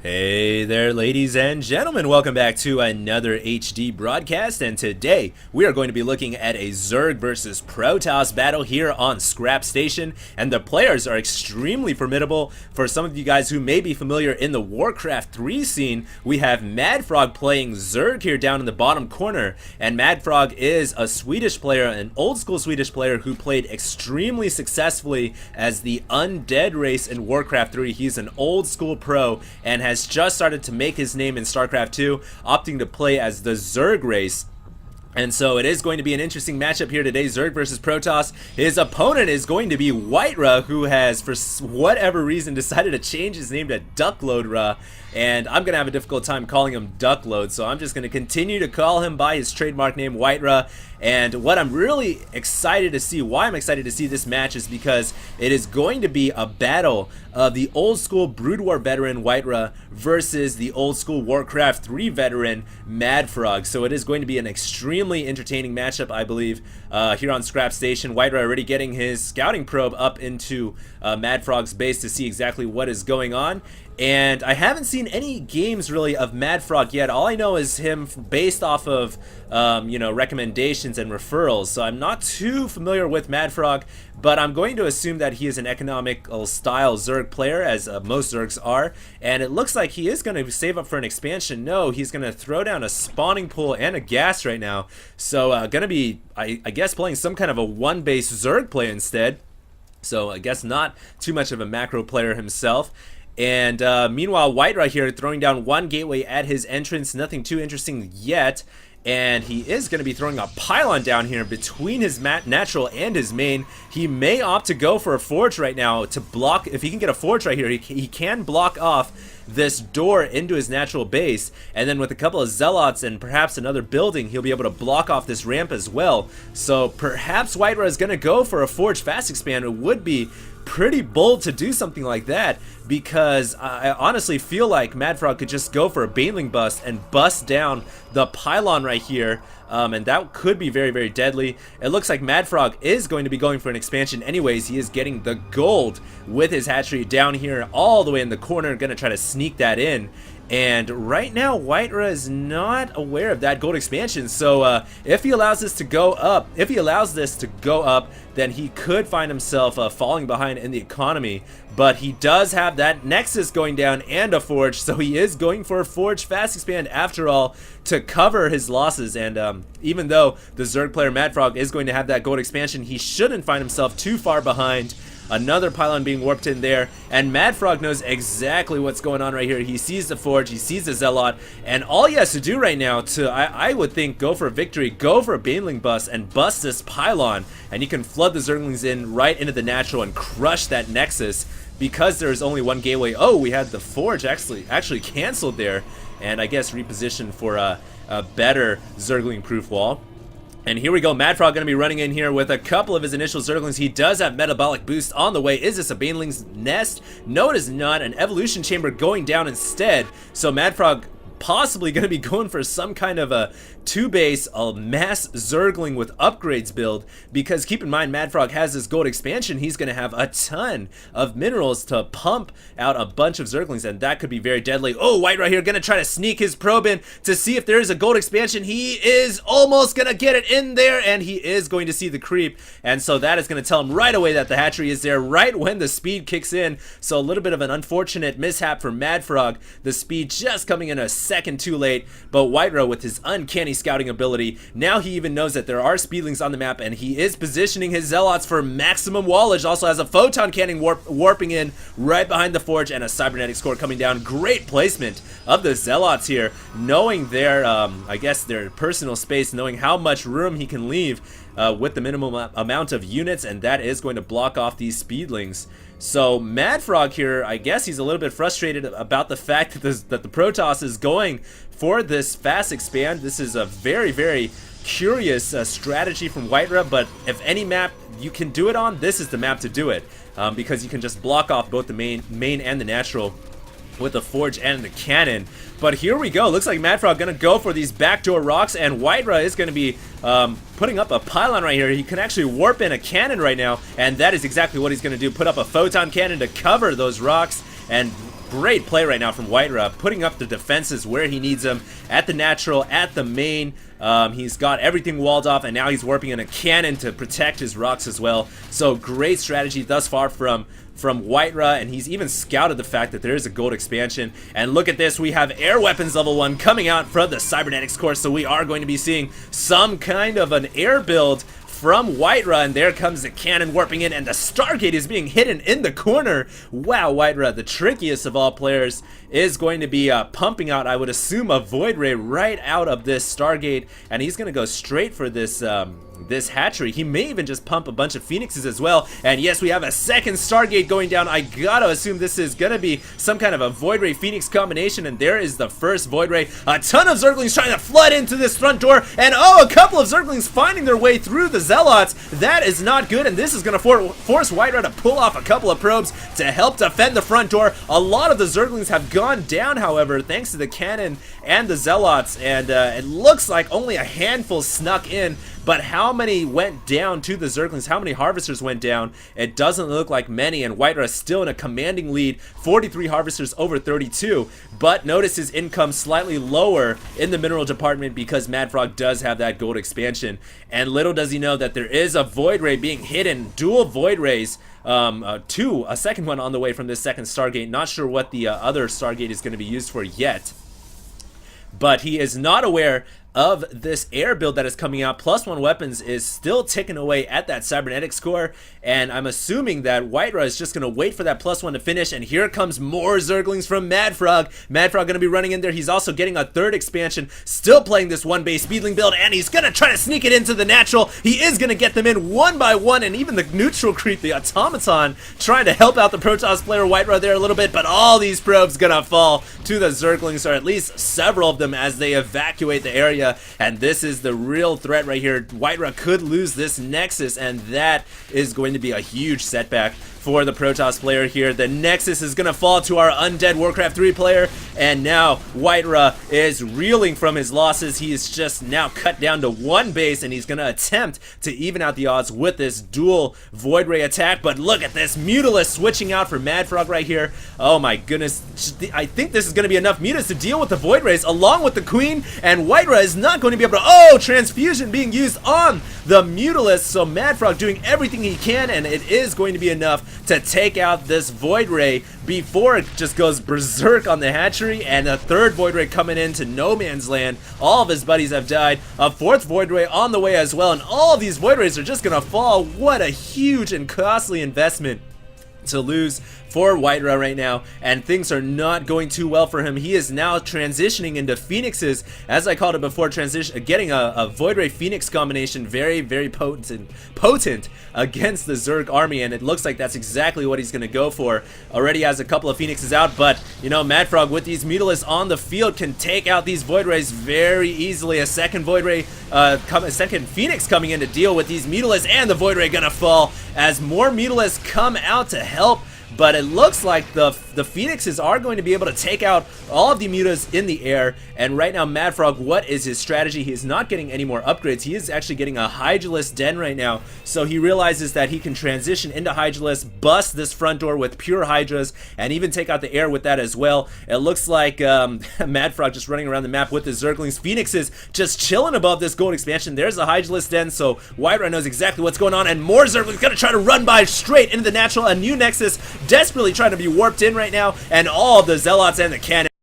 Hey there, ladies and gentlemen. Welcome back to another HD broadcast, and today we are going to be looking at a Zerg versus Protoss battle here on Scrap Station, and the players are extremely formidable. For some of you guys who may be familiar in the Warcraft 3 scene, we have MadFrog playing Zerg here down in the bottom corner, and MadFrog is a Swedish player, an old school Swedish player who played extremely successfully as the undead race in Warcraft 3. He's an old school pro and has just started to make his name in Starcraft 2, opting to play as the Zerg race. And so it is going to be an interesting matchup here today, Zerg versus Protoss. His opponent is going to be WhiteRa, who has, for whatever reason, decided to change his name to Duckload-Ra. And I'm going to have a difficult time calling him Duckload, so I'm just going to continue to call him by his trademark name, WhiteRa. And what I'm really excited to see, why I'm excited to see this match, is because it is going to be a battle of the old school Brood War veteran WhiteRa versus the old school Warcraft 3 veteran MadFrog. So it is going to be an extremely entertaining matchup, I believe, here on Scrap Station. WhiteRa already getting his scouting probe up into MadFrog's base to see exactly what is going on. And I haven't seen any games really of MadFrog yet. All I know is him based off of recommendations and referrals. So I'm not too familiar with MadFrog, but I'm going to assume that he is an economical style Zerg player, as most Zergs are. And it looks like he is going to save up for an expansion. No, he's going to throw down a spawning pool and a gas right now. So going to be, I guess, playing some kind of a one-base Zerg play instead. So I guess not too much of a macro player himself. And meanwhile, WhiteRa here throwing down one gateway at his entrance. Nothing too interesting yet. And he is going to be throwing a pylon down here between his natural and his main. He may opt to go for a forge right now to block. If he can get a forge right here, he can block off this door into his natural base. And then with a couple of zealots and perhaps another building, he'll be able to block off this ramp as well. So perhaps WhiteRa is going to go for a forge fast expand. It would be pretty bold to do something like that, because I honestly feel like MadFrog could just go for a Baneling bust and bust down the pylon right here, and that could be very, very deadly. It looks like MadFrog is going to be going for an expansion anyways. He is getting the gold with his hatchery down here all the way in the corner, gonna try to sneak that in. And right now, WhiteRa is not aware of that gold expansion. So if he allows this to go up, then he could find himself falling behind in the economy. But he does have that Nexus going down and a Forge, so he is going for a Forge fast expand after all to cover his losses. And even though the Zerg player MadFrog is going to have that gold expansion, he shouldn't find himself too far behind. Another pylon being warped in there, and MadFrog knows exactly what's going on right here. He sees the Forge, he sees the Zealot, and all he has to do right now to, I would think, go for a victory, go for a Baneling bust, and bust this pylon, and you can flood the Zerglings in right into the natural and crush that Nexus, because there's only one gateway. Oh, we had the Forge actually canceled there, and I guess repositioned for a better Zergling-proof wall. And here we go, MadFrog going to be running in here with a couple of his initial Zerglings. He does have Metabolic Boost on the way. Is this a Baneling's nest? No, it is not. An Evolution Chamber going down instead. So MadFrog possibly going to be going for some kind of a two-base, a mass Zergling with upgrades build, because keep in mind, MadFrog has this gold expansion. He's going to have a ton of minerals to pump out a bunch of Zerglings, and that could be very deadly. Oh, WhiteRa here going to try to sneak his probe in to see if there is a gold expansion. He is almost going to get it in there, and he is going to see the creep, and so that is going to tell him right away that the hatchery is there right when the speed kicks in. So a little bit of an unfortunate mishap for MadFrog. The speed just coming in a second too late, but WhiteRa with his uncanny scouting ability, now he even knows that there are speedlings on the map, and he is positioning his zealots for maximum wallage. Also has a photon cannon warping in right behind the Forge, and a cybernetic score coming down. Great placement of the zealots here, knowing their I guess their personal space, knowing how much room he can leave with the minimum amount of units, and that is going to block off these speedlings. So MadFrog here, I guess he's a little bit frustrated about the fact that the Protoss is going for this fast expand. This is a very, very curious strategy from WhiteRa, but if any map you can do it on, this is the map to do it, because you can just block off both the main and the natural with the Forge and the cannon. But here we go. Looks like MadFrog gonna go for these backdoor rocks, and WhiteRa is gonna be putting up a pylon right here. He can actually warp in a cannon right now, and that is exactly what he's gonna do. Put up a photon cannon to cover those rocks, and Great play right now from WhiteRa, putting up the defenses where he needs them, at the natural, at the main. He's got everything walled off, and now he's warping in a cannon to protect his rocks as well. So great strategy thus far from WhiteRa, and he's even scouted the fact that there is a gold expansion. And look at this, we have air weapons level 1 coming out from the cybernetics core, so we are going to be seeing some kind of an air build from WhiteRa, and there comes the cannon warping in, and the Stargate is being hidden in the corner. Wow, WhiteRa, the trickiest of all players, is going to be pumping out, I would assume, a Void Ray right out of this Stargate, and he's going to go straight for this this hatchery. He may even just pump a bunch of Phoenixes as well. And yes, we have a second Stargate going down. I gotta assume this is gonna be some kind of a Void Ray Phoenix combination, and there is the first Void Ray. A ton of Zerglings trying to flood into this front door, and oh, a couple of Zerglings finding their way through the Zealots. That is not good, and this is gonna force WhiteRa to pull off a couple of probes to help defend the front door. A lot of the Zerglings have gone down, however, thanks to the cannon and the Zealots, and it looks like only a handful snuck in. But how many went down to the Zerglings? How many Harvesters went down? It doesn't look like many, and WhiteRa is still in a commanding lead, 43 Harvesters over 32. But notice his income slightly lower in the mineral department because MadFrog does have that gold expansion. And little does he know that there is a Void Ray being hidden, dual Void Rays. A second one on the way from this second Stargate. Not sure what the other Stargate is going to be used for yet. But he is not aware of this air build that is coming out. +1 weapons is still ticking away at that cybernetics core, and I'm assuming that WhiteRa is just going to wait for that +1 to finish, and here comes more Zerglings from MadFrog. MadFrog going to be running in there. He's also getting a third expansion, still playing this 1-base speedling build, and he's going to try to sneak it into the natural. He is going to get them in one by one, and even the neutral creep, the automaton, trying to help out the Protoss player WhiteRa there a little bit, but all these probes going to fall to the Zerglings, or at least several of them, as they evacuate the area. And this is the real threat right here. WhiteRa could lose this Nexus, and that is going to be a huge setback for the Protoss player here. The Nexus is going to fall to our Undead Warcraft 3 player, and now WhiteRa is reeling from his losses. He is just now cut down to 1 base, and he's going to attempt to even out the odds with this dual Void Ray attack. But look at this, Mutalisk switching out for MadFrog right here. Oh my goodness, I think this is going to be enough Mutas to deal with the Void Rays along with the Queen, and WhiteRa is not going to be able to, oh, Transfusion being used on the Mutalisk, so MadFrog doing everything he can, and it is going to be enough to take out this Void Ray before it just goes berserk on the hatchery. And a third Void Ray coming into no man's land. All of his buddies have died. A fourth Void Ray on the way as well, and all of these Void Rays are just gonna fall. What a huge and costly investment to lose for WhiteRa right now, and things are not going too well for him. He is now transitioning into Phoenixes, as I called it before, getting a Void Ray Phoenix combination, very, very potent against the Zerg army, and it looks like that's exactly what he's going to go for. Already has a couple of Phoenixes out, but, you know, MadFrog with these Mutalisks on the field can take out these Void Rays very easily. A second Void Ray, a second Phoenix coming in to deal with these Mutalisks, and the Void Ray gonna fall as more Mutalisks come out to help. But it looks like the Phoenixes are going to be able to take out all of the mutas in the air. And right now, MadFrog, what is his strategy? He is not getting any more upgrades. He is actually getting a Hydralisk Den right now. So he realizes that he can transition into Hydralisk, bust this front door with pure Hydras, and even take out the air with that as well. It looks like MadFrog just running around the map with the Zerglings. Phoenixes just chilling above this gold expansion. There's a Hydralisk Den, so WhiteRa knows exactly what's going on. And more Zerglings gonna try to run by straight into the natural. A new Nexus desperately trying to be warped in right now, and all of the Zealots and the cannon